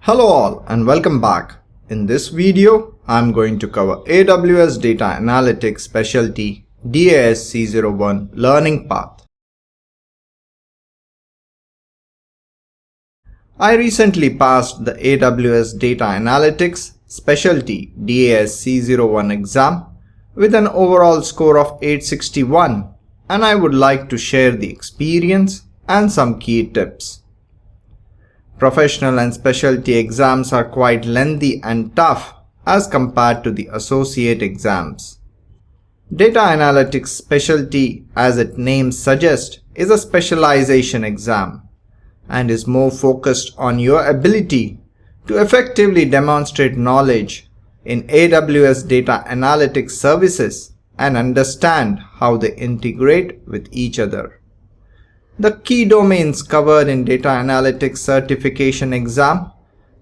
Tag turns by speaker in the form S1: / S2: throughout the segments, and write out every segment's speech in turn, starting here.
S1: Hello all and welcome back. In this video, I'm going to cover AWS Data Analytics Specialty DAS-C01 Learning Path. I recently passed the AWS Data Analytics Specialty DAS-C01 exam with an overall score of 861, and I would like to share the experience and some key tips. Professional and specialty exams are quite lengthy and tough as compared to the associate exams. Data Analytics Specialty, as its name suggests, is a specialization exam and is more focused on your ability to effectively demonstrate knowledge in AWS Data Analytics services and understand how they integrate with each other. The key domains covered in Data Analytics Certification exam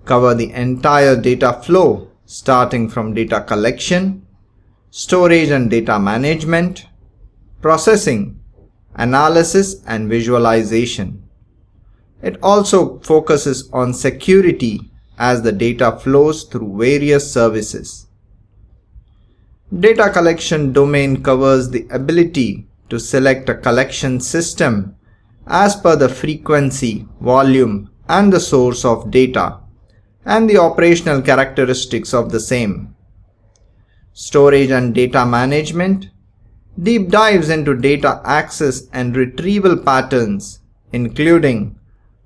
S1: cover the entire data flow starting from data collection, storage and data management, processing, analysis and visualization. It also focuses on security as the data flows through various services. Data collection domain covers the ability to select a collection system as per the frequency, volume, and the source of data, and the operational characteristics of the same. Storage and data management deep dives into data access and retrieval patterns, including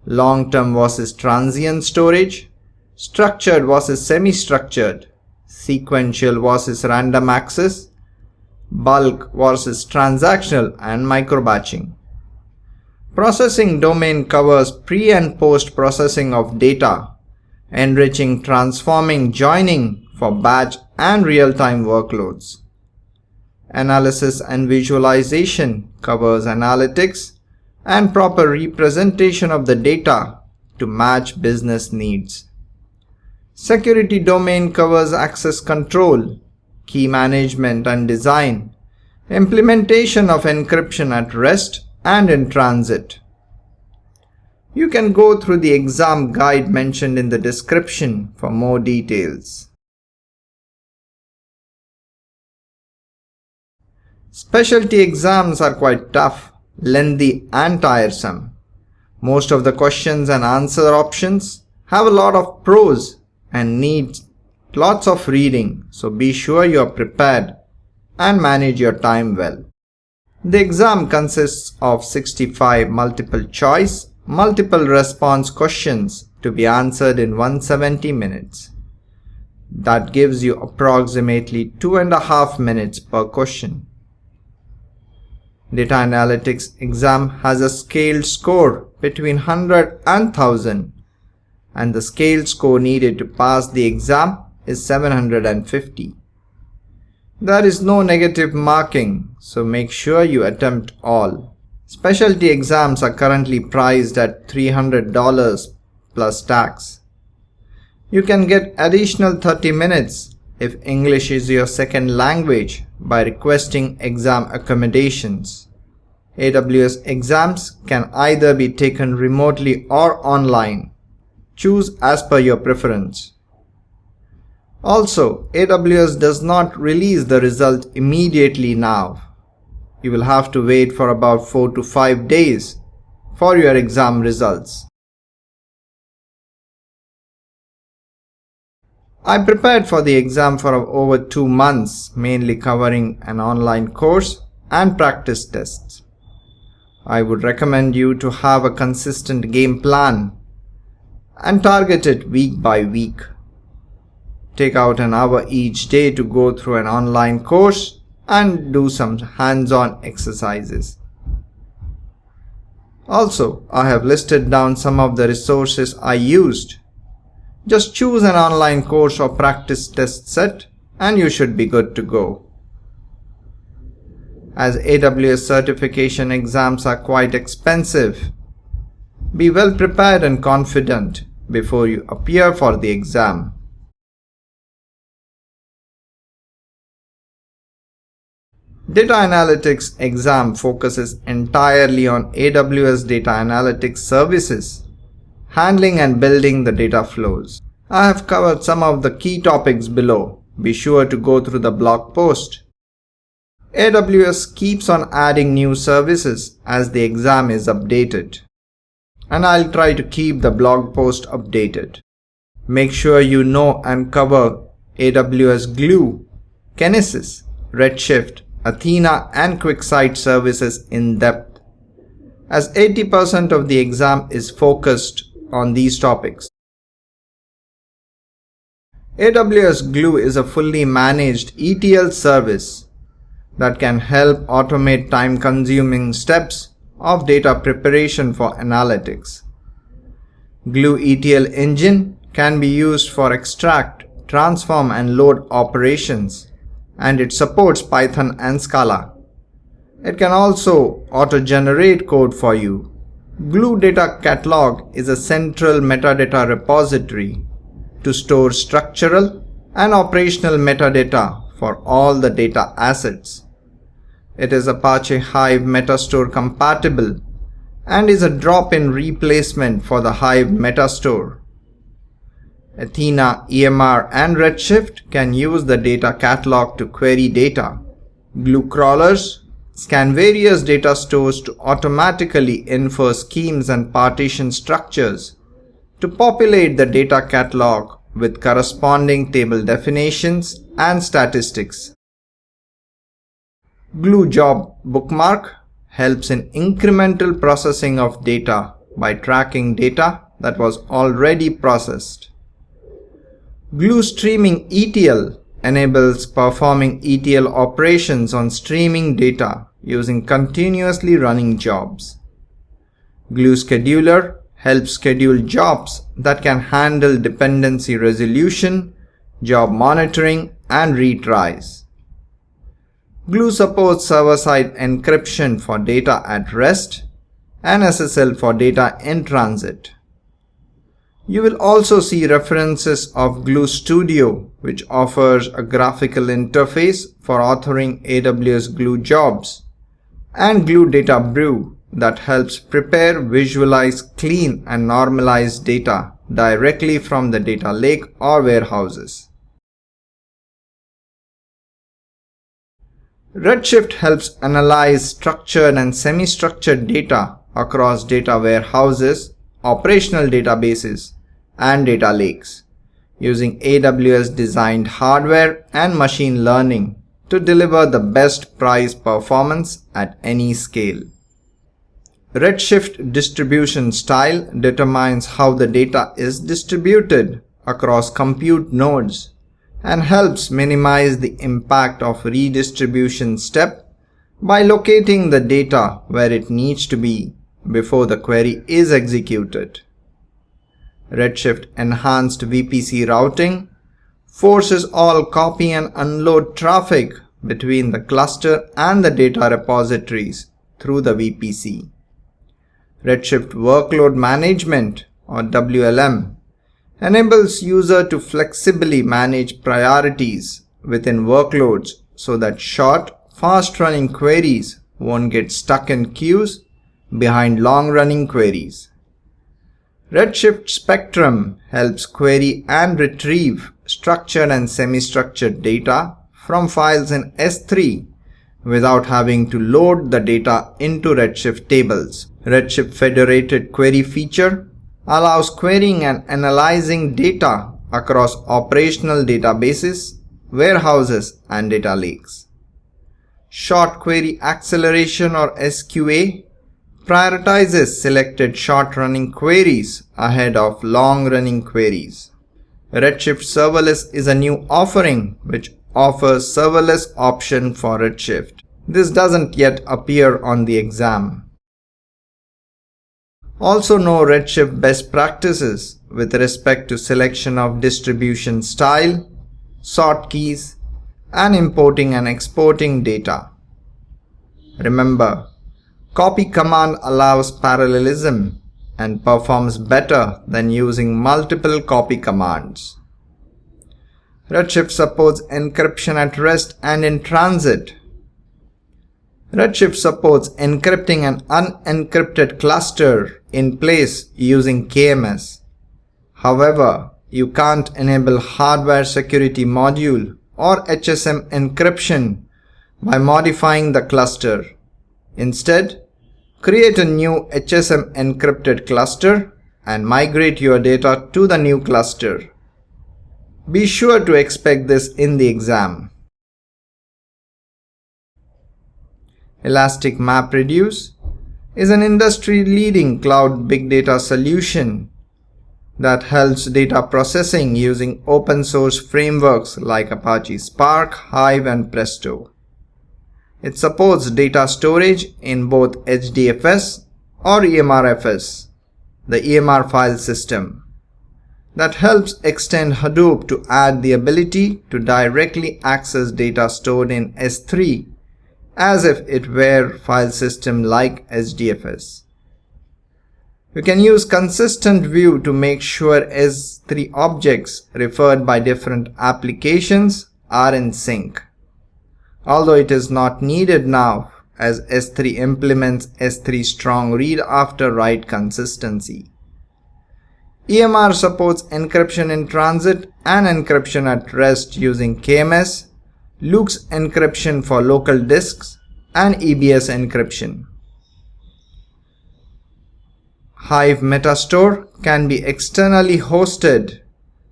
S1: long-term versus transient storage, structured versus semi-structured, sequential versus random access, bulk versus transactional, and microbatching. Processing domain covers pre- and post-processing of data, enriching, transforming, joining for batch and real-time workloads. Analysis and visualization covers analytics and proper representation of the data to match business needs. Security domain covers access control, key management and design, implementation of encryption at rest and in transit. You can go through the exam guide mentioned in the description for more details. Specialty exams are quite tough, lengthy and tiresome. Most of the questions and answer options have a lot of prose and need lots of reading, so be sure you are prepared and manage your time well. The exam consists of 65 multiple choice, multiple response questions to be answered in 170 minutes. That gives you approximately 2.5 minutes per question. Data Analytics exam has a scaled score between 100 and 1000, and the scaled score needed to pass the exam is 750. There is no negative marking, so make sure you attempt all. Specialty exams are currently priced at $300 plus tax. You can get additional 30 minutes if English is your second language by requesting exam accommodations. AWS exams can either be taken remotely or online. Choose as per your preference. Also, AWS does not release the result immediately now. You will have to wait for about 4 to 5 days for your exam results. I prepared for the exam for over 2 months, mainly covering an online course and practice tests. I would recommend you to have a consistent game plan and target it week by week. Take out an hour each day to go through an online course and do some hands-on exercises. Also, I have listed down some of the resources I used. Just choose an online course or practice test set and you should be good to go. As AWS certification exams are quite expensive, be well prepared and confident before you appear for the exam. Data Analytics exam focuses entirely on AWS Data Analytics services, handling and building the data flows. I have covered some of the key topics below. Be sure to go through the blog post. AWS keeps on adding new services as the exam is updated, and I'll try to keep the blog post updated. Make sure you know and cover AWS Glue, Kinesis, Redshift, Athena and QuickSight services in depth, as 80% of the exam is focused on these topics. AWS Glue is a fully managed ETL service that can help automate time-consuming steps of data preparation for analytics. Glue ETL engine can be used for extract, transform and load operations, and it supports Python and Scala. It can also auto-generate code for you. Glue Data Catalog is a central metadata repository to store structural and operational metadata for all the data assets. It is Apache Hive Metastore compatible and is a drop-in replacement for the Hive Metastore. Athena, EMR and Redshift can use the data catalog to query data. Glue crawlers scan various data stores to automatically infer schemes and partition structures to populate the data catalog with corresponding table definitions and statistics. Glue Job Bookmark helps in incremental processing of data by tracking data that was already processed. Glue Streaming ETL enables performing ETL operations on streaming data using continuously running jobs. Glue Scheduler helps schedule jobs that can handle dependency resolution, job monitoring, and retries. Glue supports server-side encryption for data at rest and SSL for data in transit. You will also see references of Glue Studio, which offers a graphical interface for authoring AWS Glue jobs, and Glue Data Brew that helps prepare, visualize, clean, and normalize data directly from the data lake or warehouses. Redshift helps analyze structured and semi-structured data across data warehouses, operational databases, and data lakes, using AWS designed hardware and machine learning to deliver the best price performance at any scale. Redshift distribution style determines how the data is distributed across compute nodes and helps minimize the impact of redistribution step by locating the data where it needs to be before the query is executed. Redshift enhanced VPC routing forces all copy and unload traffic between the cluster and the data repositories through the VPC. Redshift Workload Management, or WLM, enables user to flexibly manage priorities within workloads so that short, fast-running queries won't get stuck in queues behind long-running queries. Redshift Spectrum helps query and retrieve structured and semi-structured data from files in S3 without having to load the data into Redshift tables. Redshift Federated Query feature allows querying and analyzing data across operational databases, warehouses, and data lakes. Short Query Acceleration, or SQA, prioritizes selected short-running queries ahead of long-running queries. Redshift Serverless is a new offering which offers serverless option for Redshift. This doesn't yet appear on the exam. Also know Redshift best practices with respect to selection of distribution style, sort keys, and importing and exporting data. Remember, copy command allows parallelism and performs better than using multiple copy commands. Redshift supports encryption at rest and in transit. Redshift supports encrypting an unencrypted cluster in place using KMS. However, you can't enable hardware security module or HSM encryption by modifying the cluster. Instead, create a new HSM encrypted cluster and migrate your data to the new cluster. Be sure to expect this in the exam. Elastic MapReduce is an industry-leading cloud big data solution that helps data processing using open source frameworks like Apache Spark, Hive, and Presto. It supports data storage in both HDFS or EMRFS, the EMR file system, that helps extend Hadoop to add the ability to directly access data stored in S3 as if it were file system like HDFS. You can use consistent view to make sure S3 objects referred by different applications are in sync. Although it is not needed now as S3 implements S3 strong read after write consistency. EMR supports encryption in transit and encryption at rest using KMS, LUKS encryption for local disks, and EBS encryption. Hive Metastore can be externally hosted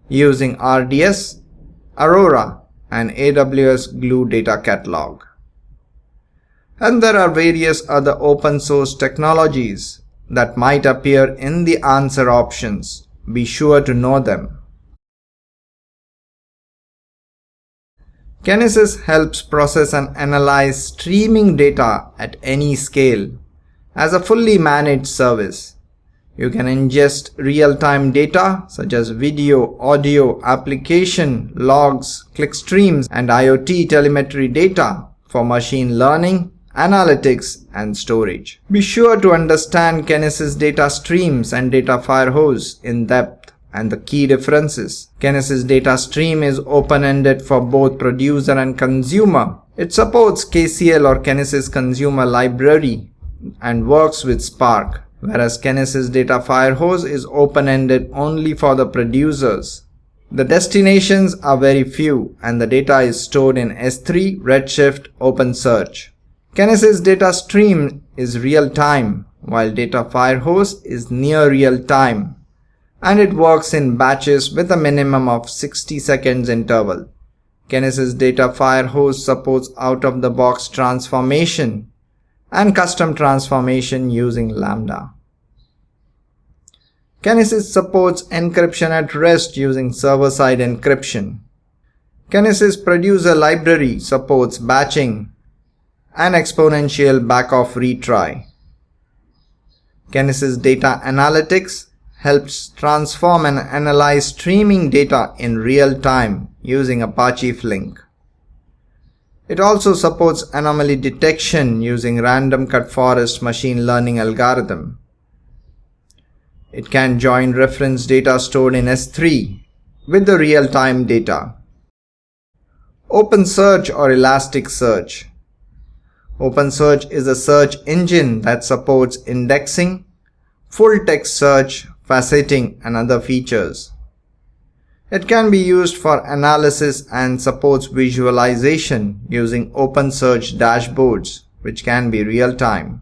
S1: using RDS, Aurora, and AWS Glue Data Catalog. And there are various other open source technologies that might appear in the answer options. Be sure to know them. Kinesis helps process and analyze streaming data at any scale. As a fully managed service, you can ingest real-time data such as video, audio, application, logs, clickstreams, and IoT telemetry data for machine learning, analytics, and storage. Be sure to understand Kinesis data streams and data firehose in depth and the key differences. Kinesis data stream is open-ended for both producer and consumer. It supports KCL or Kinesis Consumer Library and works with Spark, whereas Kinesis data firehose is open-ended only for the producers. The destinations are very few and the data is stored in S3, Redshift, OpenSearch. Kinesis data stream is real-time, while data firehose is near real-time, and it works in batches with a minimum of 60 seconds interval. Kinesis data firehose supports out-of-the-box transformation and custom transformation using Lambda. Kinesis supports encryption at rest using server-side encryption. Kinesis Producer Library supports batching and exponential back-off retry. Kinesis Data Analytics helps transform and analyze streaming data in real time using Apache Flink. It also supports anomaly detection using random cut forest machine learning algorithm. It can join reference data stored in S3 with the real-time data. OpenSearch or Elasticsearch. OpenSearch is a search engine that supports indexing, full-text search, faceting, and other features. It can be used for analysis and supports visualization using OpenSearch dashboards, which can be real-time.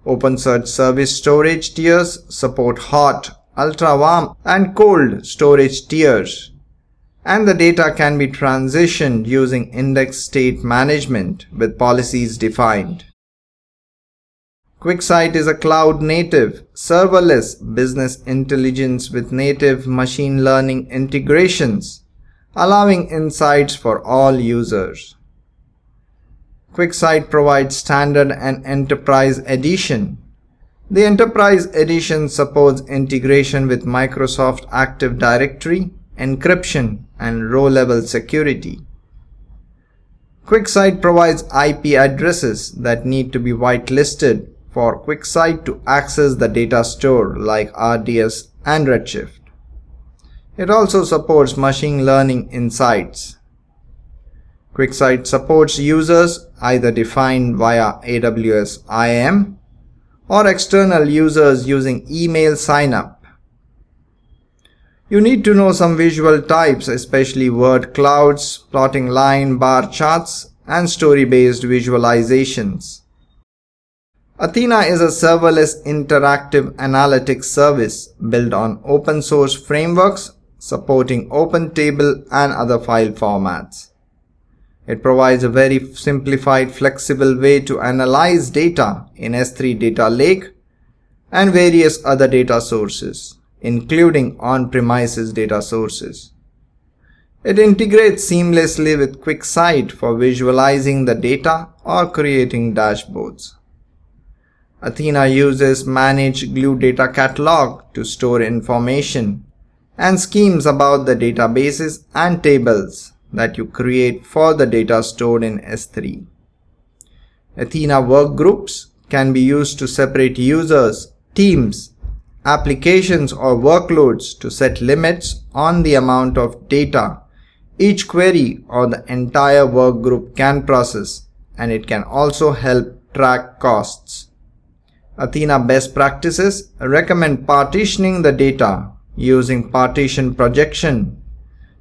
S1: OpenSearch service storage tiers support hot, ultra-warm, and cold storage tiers, and the data can be transitioned using index state management with policies defined. QuickSight is a cloud-native, serverless business intelligence with native machine learning integrations, allowing insights for all users. QuickSight provides Standard and Enterprise Edition. The Enterprise Edition supports integration with Microsoft Active Directory, encryption, and row-level security. QuickSight provides IP addresses that need to be whitelisted for QuickSight to access the data store like RDS and Redshift. It also supports machine learning insights. QuickSight supports users either defined via AWS IAM or external users using email sign-up. You need to know some visual types, especially word clouds, plotting line bar charts, and story-based visualizations. Athena is a serverless interactive analytics service built on open source frameworks supporting open table and other file formats. It provides a very simplified, flexible way to analyze data in S3 Data Lake and various other data sources, including on-premises data sources. It integrates seamlessly with QuickSight for visualizing the data or creating dashboards. Athena uses Manage Glue Data Catalog to store information and schemes about the databases and tables that you create for the data stored in S3. Athena workgroups can be used to separate users, teams, applications or workloads to set limits on the amount of data each query or the entire workgroup can process, and it can also help track costs. Athena best practices recommend partitioning the data using partition projection,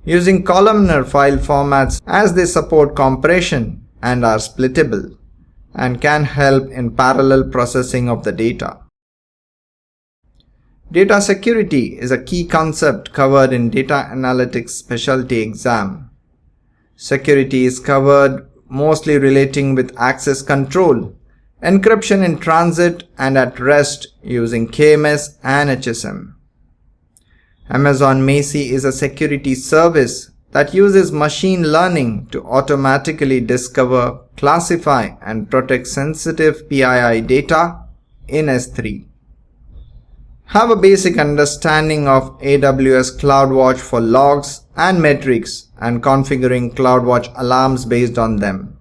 S1: using columnar file formats as they support compression and are splittable, and can help in parallel processing of the data. Data security is a key concept covered in Data Analytics Specialty Exam. Security is covered mostly relating with access control, encryption in transit and at rest using KMS and HSM. Amazon Macie is a security service that uses machine learning to automatically discover, classify, and protect sensitive PII data in S3. Have a basic understanding of AWS CloudWatch for logs and metrics and configuring CloudWatch alarms based on them.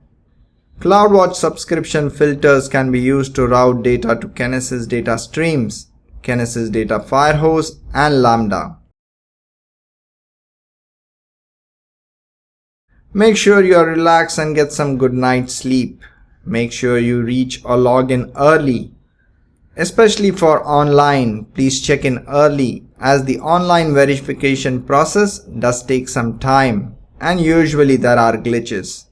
S1: CloudWatch subscription filters can be used to route data to Kinesis data streams, Kinesis data firehose, and Lambda. Make sure you are relaxed and get some good night's sleep. Make sure you reach or log in early. Especially for online, please check in early as the online verification process does take some time and usually there are glitches.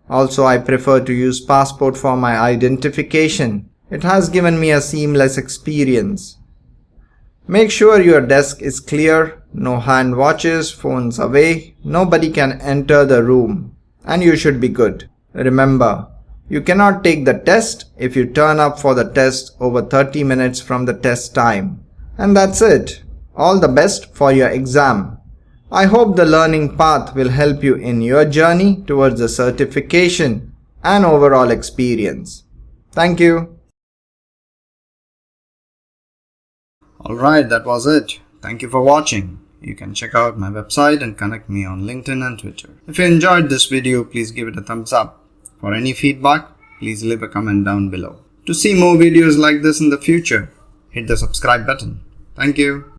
S1: Also, I prefer to use Passport for my identification. It has given me a seamless experience. Make sure your desk is clear, no hand watches, phones away, nobody can enter the room, and you should be good. Remember, you cannot take the test if you turn up for the test over 30 minutes from the test time. And that's it. All the best for your exam. I hope the learning path will help you in your journey towards the certification and overall experience. Thank you.
S2: Alright, that was it. Thank you for watching. You can check out my website and connect me on LinkedIn and Twitter. If you enjoyed this video, please give it a thumbs up. For any feedback, please leave a comment down below. To see more videos like this in the future, hit the subscribe button. Thank you.